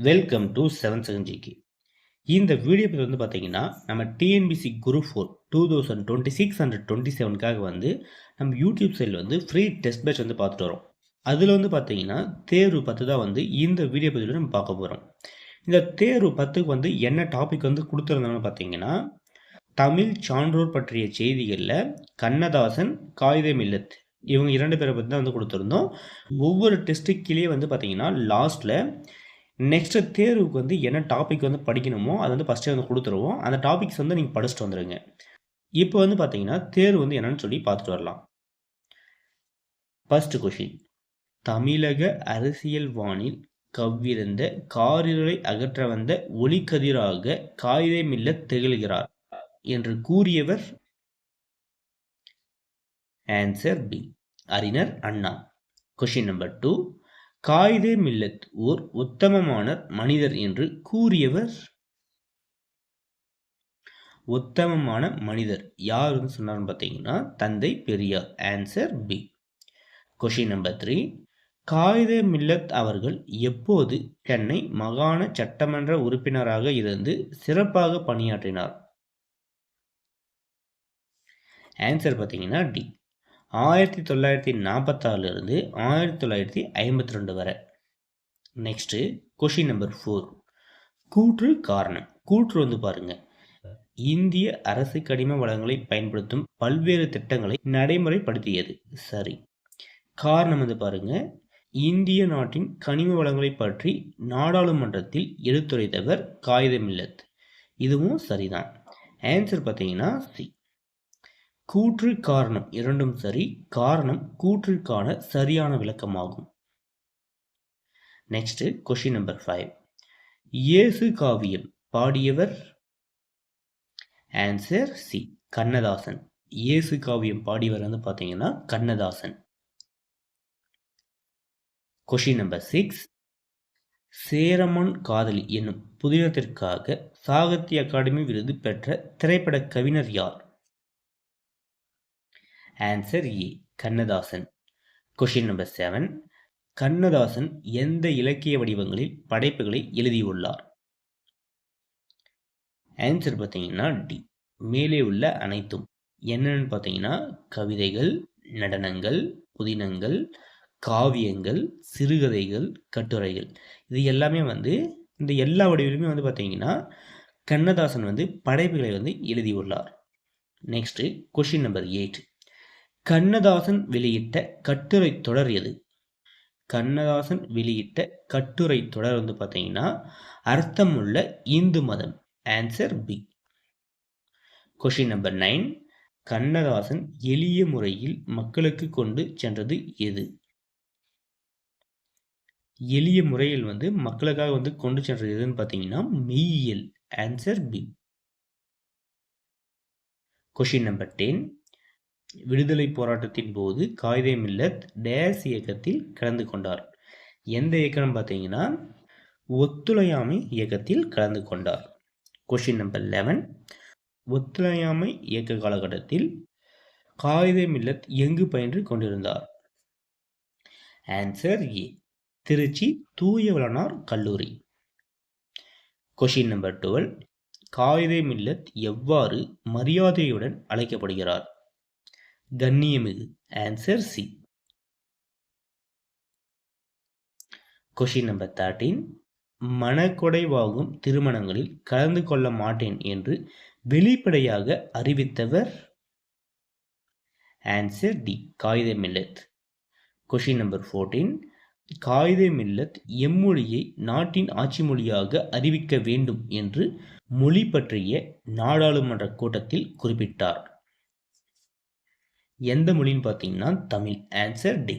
Welcome to 7 second GK. இந்த video பற்றி வந்து பார்த்தீங்கன்னா நம்ம டிஎன்பிசி குரூப் 4 2026 அண்ட் 27க்காக வந்து நம்ம யூடியூப் சைடில் வந்து ஃப்ரீ டெஸ்ட் பேட்ச் வந்து பார்த்துட்டு வரோம். அதில் வந்து பார்த்தீங்கன்னா தேர்வு 10 தான் வந்து இந்த வீடியோ பதிவில் நம்ம பார்க்க போகிறோம். இந்த தேர்வு 10க்கு வந்து என்ன டாபிக் வந்து கொடுத்துருந்தாங்கன்னு பார்த்தீங்கன்னா, தமிழ் சான்றோர் பற்றிய செய்திகளில் கண்ணதாசன், காயிதே மில்லத் இவங்க 2 பேரை பற்றி தான் வந்து கொடுத்துருந்தோம். ஒவ்வொரு டெஸ்ட்டுக்கிலேயே வந்து பார்த்தீங்கன்னா லாஸ்ட்டில் நெக்ஸ்ட்டு தேர்வுக்கு வந்து என்ன டாபிக் வந்து படிக்கணுமோ அதை வந்து ஃபஸ்ட்டே வந்து கொடுத்துருவோம். அந்த டாபிக்ஸ் வந்து நீங்கள் படிச்சுட்டு வந்துடுங்க. இப்போ வந்து பார்த்தீங்கன்னா தேர்வு வந்து என்னன்னு சொல்லி பார்த்துட்டு வரலாம். ஃபர்ஸ்ட் கொஷின், தமிழக அரசியல் வானில் கவ்விருந்த காரிருளை அகற்ற வந்த ஒளிக்கதிராக காயிதே மில்லத் திகழ்கிறார் என்று கூறியவர்? ஆன்சர் பி, அறிஞர் அண்ணா. கொஷின் நம்பர் 2, காயிதே மில்லத் ஓர் உத்தமமான மனிதர் என்று கூறியவர்? உத்தமமான மனிதர் யாருன்னு சொன்னார்னு பார்த்தீங்கன்னா தந்தை Periyar. Answer B. Question number 3, Quaid-e Millath அவர்கள் எப்போது சென்னை மாகாண சட்டமன்ற உறுப்பினராக இருந்து சிறப்பாக பணியாற்றினார்? ஆன்சர் பார்த்தீங்கன்னா டி, 1946 1952 வரை. நெக்ஸ்ட்டு கொஷின் நம்பர் 4, கூற்று காரணம். கூற்று வந்து பாருங்க, இந்திய அரசு கனிம வளங்களை பயன்படுத்தும் பல்வேறு திட்டங்களை நடைமுறைப்படுத்தியது. சரி. காரணம் வந்து பாருங்க, இந்திய நாட்டின் கனிம வளங்களை பற்றி நாடாளுமன்றத்தில் எடுத்துரைத்தவர் காயிதே மில்லத். இதுவும் சரிதான். ஆன்சர் பார்த்தீங்கன்னா சி. கூற்று காரணம் இரண்டும் சரி. காரணம் கூற்றுக்கான சரியான விளக்கமாகும். நெக்ஸ்ட் கொஷின் நம்பர் 5, இயேசு காவியம் பாடியவர்? Answer C, Kannadasan. இயேசு காவியம் பாடியவர் வந்து பார்த்தீங்கன்னா கண்ணதாசன். கொஷின் நம்பர் 6, சேரமான் காதலி என்னும் புதினத்திற்காக சாகித்ய அகாடமி விருது பெற்ற திரைப்பட கவிஞர் யார்? Answer A, Kannadasan. Question number 7, Kannadasan எந்த இலக்கிய வடிவங்களில் படைப்புகளை எழுதியுள்ளார்? ஆன்சர் பார்த்தீங்கன்னா டி, மேலே உள்ள அனைத்தும். என்னன்னு பார்த்தீங்கன்னா கவிதைகள், நடனங்கள், புதினங்கள், காவியங்கள், சிறுகதைகள், கட்டுரைகள். இது எல்லாமே வந்து இந்த எல்லா வடிவிலுமே வந்து பார்த்தீங்கன்னா கண்ணதாசன் வந்து படைப்புகளை வந்து எழுதியுள்ளார். நெக்ஸ்ட் கொஷின் நம்பர் 8, கண்ணதாசன் வெளியிட்ட கட்டுரை தொடர் எது? கண்ணதாசன் வெளியிட்ட கட்டுரை தொடர் வந்து பார்த்தீங்கன்னா அர்த்தமுள்ள இந்து மதம். Answer B. Question number 9, Kannadasan எளிய முறையில் மக்களுக்கு கொண்டு சென்றது எது? எளிய முறையில் வந்து மக்களுக்காக வந்து கொண்டு சென்றது எதுன்னு பார்த்தீங்கன்னா மெய்யியல். Answer B. கொஷின் நம்பர் 10, விடுதலை போராட்டத்தின் போது காயிதே மில்லத் டேஸ் இயக்கத்தில் கலந்து கொண்டார். எந்த இயக்கம் பார்த்தீங்கன்னா ஒத்துழையாமை இயக்கத்தில் கலந்து கொண்டார். கொஷின் நம்பர் 11, ஒத்துழையாமை இயக்க காலகட்டத்தில் காயிதே மில்லத் எங்கு பயின்று கொண்டிருந்தார்? ஆன்சர் ஏ, திருச்சி தூயவளனார் கல்லூரி. கொஷின் நம்பர் 12, காயிதே மில்லத் எவ்வாறு மரியாதையுடன் அழைக்கப்படுகிறார்? கண்ணியமிகு. Answer C. கொஷின் நம்பர் 13, மணக்கொடை வாங்கும் திருமணங்களில் கலந்து கொள்ள மாட்டேன் என்று வெளிப்படையாக அறிவித்தவர்? Answer D, Quaid-e Millat. Question number 14, Quaid-e Millat எம்மொழியை நாட்டின் ஆட்சி மொழியாக அறிவிக்க வேண்டும் என்று மொழி பற்றிய நாடாளுமன்ற கூட்டத்தில் குறிப்பிட்டார். எந்த மொழின்னு பார்த்தீங்கன்னா Tamil. Answer D.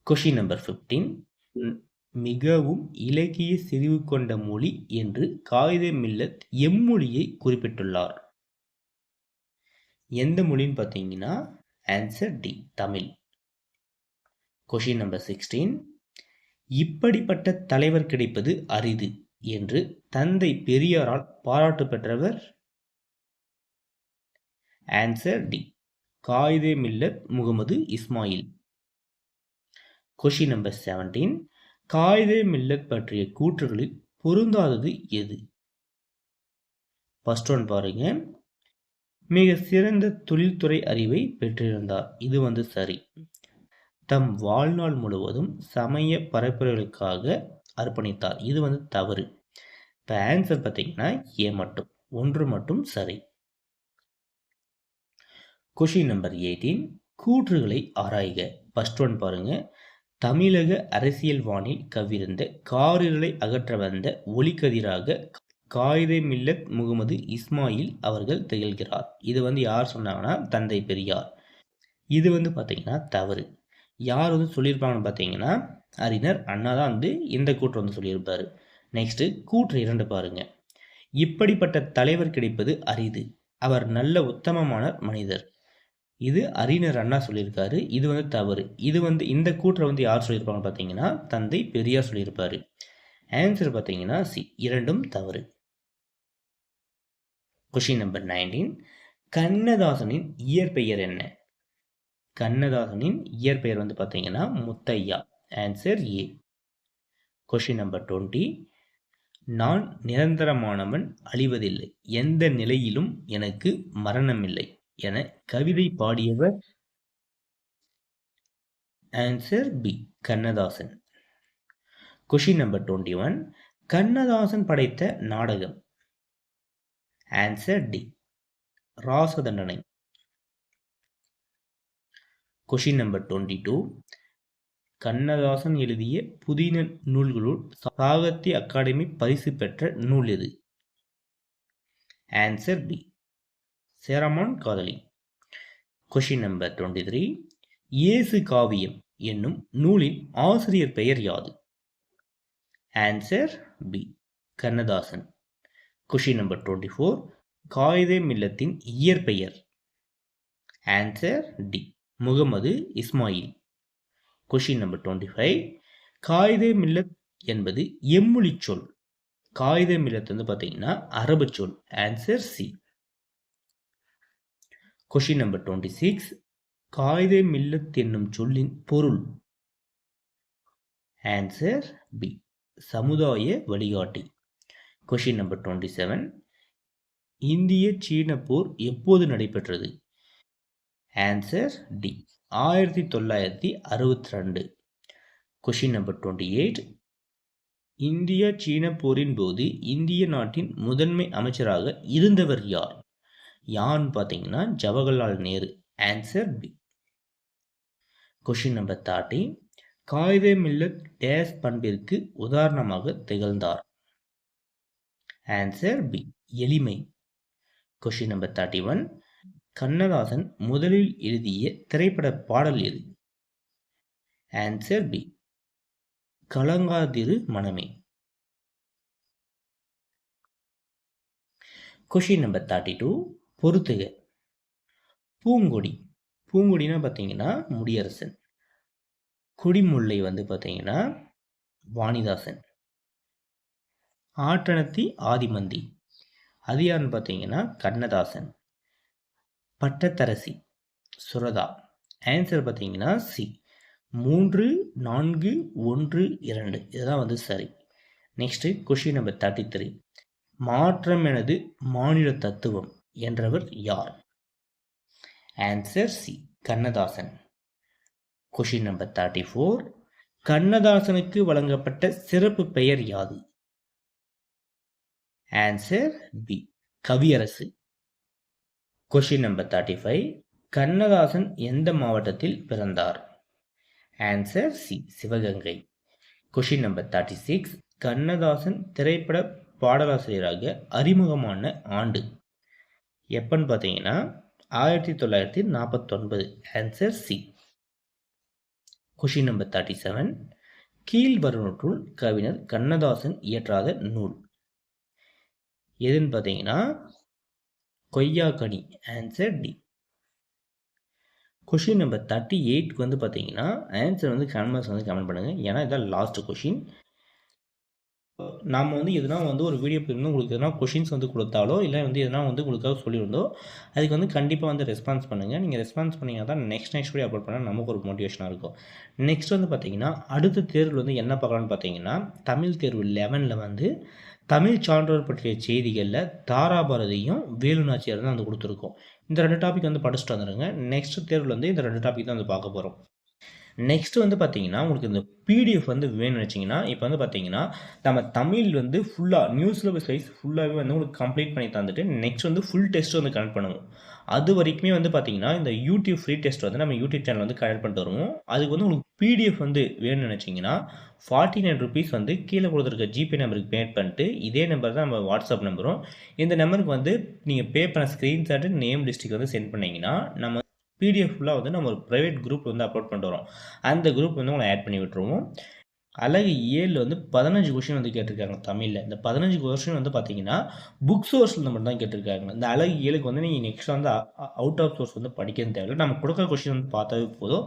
Question number 15, மிகவும் இலக்கிய செறிவு கொண்ட மொழி என்று காயிதே மில்லத் எம்மொழியை குறிப்பிட்டுள்ளார்? எந்த மொழின்னு பார்த்தீங்கன்னா answer D, Tamil. Question number 16, இப்படிப்பட்ட தலைவர் கிடைப்பது அரிது என்று தந்தை பெரியாரால் பாராட்டு பெற்றவர்? Answer D, Quaid-e Millath Muhammad Ismail. Question number 17, Quaid-e Millath பற்றிய கூற்றுகளில் பொருந்தாதது எது? ஃபர்ஸ்ட் ஒன் பாருங்க. மிக சிறந்த தொழில்துறை அறிவை பெற்றிருந்தார். இது சரி. தம் வாழ்நாள் முழுவதும் சமய பரப்புரைகளுக்காக அர்ப்பணித்தார். இது தவறு. இப்போ ஆன்சர் பார்த்தீங்கன்னா ஏ மட்டும். ஒன்று மட்டும் சரி. Question number 18. கூற்றுகளை ஆராய்க. ஃபர்ஸ்ட் ஒன் பாருங்க. தமிழக அரசியல் வானில் கவிழ்ந்த காரிருளை அகற்ற வந்த ஒளிக்கதிராக காயிதே மில்லத் முகமது இஸ்மாயில் அவர்கள் திகழ்கிறார். இது யார் சொன்னாங்கன்னா தந்தை பெரியார். இது பார்த்தீங்கன்னா தவறு. யார் சொல்லியிருப்பாங்கன்னு பார்த்தீங்கன்னா அறிஞர் அண்ணா தான் இந்த கூற்று சொல்லியிருப்பார். நெக்ஸ்ட்டு கூற்று 2 பாருங்க. இப்படிப்பட்ட தலைவர் கிடைப்பது அரிது. அவர் நல்ல உத்தமமான மனிதர். இது அறிஞர் அண்ணா சொல்லியிருக்காரு. இது தவறு. இது இந்த கூற்றை யார் சொல்லியிருப்பாங்கன்னு பார்த்தீங்கன்னா தந்தை பெரியார் சொல்லியிருப்பாரு. ஆன்சர் பார்த்தீங்கன்னா சி. இரண்டும் தவறு. Question number 19. கண்ணதாசனின் இயற்பெயர் என்ன? கண்ணதாசனின் இயற்பெயர் பார்த்தீங்கன்னா Muthiah. Answer A. Question number 20. நான் நிரந்தரமானவன், அழிவதில்லை, எந்த நிலையிலும் எனக்கு மரணமில்லை என கவிதை பாடியவர்? Answer B. Kannadasan. Question number 21. Kannadasan படைத்த நாடகம்? Answer D. Rasathandanai. Question number 22. Kannadasan எழுதிய புதின நூல்களுள் சாகித்ய அகாடமி பரிசு பெற்ற நூல் எது? Answer B. Cheraman Kadhali. Question number 23. Yesu Kaviyam என்னும் நூலின் ஆசிரியர் பெயர் யாது? Answer B. Kannadasan. Question number 24. Quaide மில்லத்தின் இயற்பெயர்? Answer D. Muhammad Ismail. Question number 25. Quaide Millat என்பது எம்மொழி சொல்? காயிதே மில்லத் பார்த்தீங்கன்னா அரபு சொல். Answer C. Question number 26. Quaide Millat என்னும் சொல்லின் பொருள்? Answer B. சமுதாய வழிகாட்டி. Question number 27. இந்திய சீன போர் எப்போது நடைபெற்றது? Answer D. 1962. Question number 28. இந்திய சீன போரின் போது இந்திய நாட்டின் முதன்மை அமைச்சராக இருந்தவர் யார்? யார்னு பார்த்தீங்கன்னா Jawaharlal Nehru. Answer B. Question number 30. Quaide Millat டேஸ் பண்பிற்கு உதாரணமாக திகழ்ந்தார்? Answer B. எளிமை. Question number 31. கண்ணதாசன் முதலில் எழுதிய திரைப்பட பாடல் எது? Answer B. கலங்காதிரு மனமே. Question number 32. பொறுத்துக. பூங்கொடி. பூங்கொடினா பார்த்தீங்கன்னா முடியரசன். கொடிமுல்லை பார்த்தீங்கன்னா வாணிதாசன். ஆற்றனத்தி ஆதிமந்தி அது யாருன்னு பார்த்தீங்கன்னா கண்ணதாசன். பட்டத்தரசி சுரதா. ஆன்சர் பார்த்தீங்கன்னா சி. 3, 4, 1, 2 இதுதான் சரி. Next question number 33. மாற்றம் எனது மாநில தத்துவம் என்றவர் யார்? Answer C. Kannadasan. Question number 34. கண்ணதாசனுக்கு வழங்கப்பட்ட சிறப்பு பெயர் யாது? Answer B. கவியரசு. Question number 35. கண்ணதாசன் எந்த மாவட்டத்தில் பிறந்தார்? Answer C. Sivaganga. Question number 36. Kannadasan திரைப்பட பாடலாசிரியராக அறிமுகமான ஆண்டு எப்பன்னு பார்த்தீங்கன்னா 1949. Answer C. Question number 37. கீழ்வருவனற்றுள் கவிஞர் கண்ணதாசன் இயற்றாத நூல் எதுன்னு பார்த்தீங்கன்னா கொய்யாக்கனி. Answer D. கொஷின் நம்பர் 38 பார்த்தீங்கன்னா ஆன்சர் கமெண்ட்ஸ் கமெண்ட் பண்ணுங்கள். ஏன்னா இதான் லாஸ்ட் கொஷின். நாம வந்து எதுனா வந்து ஒரு வீடியோ வந்து உங்களுக்கு எதனா கொஷின்ஸ் வந்து கொடுத்தாலோ இல்லை வந்து எதனா வந்து உங்களுக்காக சொல்லியிருந்தோ அதுக்கு வந்து கண்டிப்பாக வந்து ரெஸ்பான்ஸ் பண்ணுங்கள். நீங்கள் ரெஸ்பான்ஸ் பண்ணிங்கன்னா தான் நெக்ஸ்ட் வீடியோ அப்லோட் பண்ணால் நமக்கு ஒரு மோட்டிவேஷனாக இருக்கும். நெக்ஸ்ட் வந்து பார்த்தீங்கன்னா அடுத்த தேர்வில் வந்து என்ன பார்க்கலான்னு பார்த்தீங்கன்னா தமிழ் தேர்வு 11ல் வந்து தமிழ் சான்றோர் பற்றிய செய்திகளில் தாராபாரதியும் வேலு நாச்சியார் தான் வந்து கொடுத்துருக்கோம். இந்த 2 டாபிக் வந்து படிச்சுட்டு வந்துடுங்க. நெக்ஸ்ட் தேர்வில் வந்து இந்த 2 டாபிக் தான் வந்து பார்க்க போகிறோம். நெக்ஸ்ட் வந்து பார்த்தீங்கன்னா உங்களுக்கு இந்த பிடிஎஃப் வந்து வேணும்னு வச்சிங்கன்னா இப்போ வந்து பார்த்தீங்கன்னா நம்ம தமிழ் வந்து ஃபுல்லாக நியூஸ் சிலபஸ் வைஸ் ஃபுல்லாகவே வந்து உங்களுக்கு கம்ப்ளீட் பண்ணி தந்துட்டு நெக்ஸ்ட் வந்து ஃபுல் டெஸ்ட் வந்து கனெக்ட் பண்ணுவோம். அது வரைக்குமே வந்து பார்த்தீங்கன்னா இந்த யூடியூப் ஃப்ரீ டெஸ்ட் வந்து நம்ம யூடியூப் சேனல் வந்து கனெக்ட் பண்ணிட்டு வருவோம். அதுக்கு வந்து உங்களுக்கு பிடிஎஃப் வந்து வேணும்னு நினச்சிங்கன்னா 49 ருபீஸ் வந்து கீழே கொடுத்துருக்க ஜிபே நம்பருக்கு பே பண்ணிட்டு இதே நம்பர் தான் நம்ம வாட்ஸ்அப் நம்பரும். இந்த நம்பருக்கு வந்து நீங்கள் பே பண்ண ஸ்க்ரீன்ஷாட்டு நேம் டிஸ்ட்ரிக்ட் வந்து சென்ட் பண்ணிங்கன்னா நம்ம பிடிஎஃப் ஃபுல்லாக வந்து நம்ம ஒரு ப்ரைவேட் குரூப் வந்து அப்லோட் பண்ணிட்டு வரோம். அந்த குரூப் வந்து உங்களை ஆட் பண்ணி விட்டுருவோம். அழகு 7 வந்து 15 கொஷின் வந்து கேட்டிருக்காங்க தமிழில். இந்த 15 கொஷின் வந்து பார்த்தீங்கன்னா புக் சோர்ஸில் மட்டும் தான் கேட்டிருக்காங்க. இந்த அழகு 7க்கு வந்து நீங்கள் நெக்ஸ்ட் வந்து அவுட் ஆஃப் சோர்ஸ் வந்து படிக்கிறது தேவையில்லை. நம்ம கொடுக்குற கொஷின் வந்து பார்த்தாவே போதும்.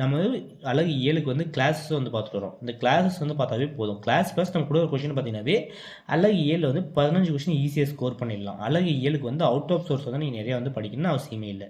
நம்ம வந்து அழகு 7க்கு வந்து கிளாஸஸ் வந்து பார்த்துட்டு வரோம். இந்த கிளாஸஸ் வந்து பார்த்தாவே போதும். கிளாஸ் ப்ளஸ் நம்ம கொடுக்குற கொஷின் பார்த்தீங்கன்னாவே அழகு 7 வந்து 15 கொஷின் ஈஸியாக ஸ்கோர் பண்ணிடலாம். அழகு 7க்கு வந்து அவுட் ஆஃப் சோர்ஸ் வந்து நீங்கள் நிறையா வந்து படிக்கணும்னு அவசியமே இல்லை.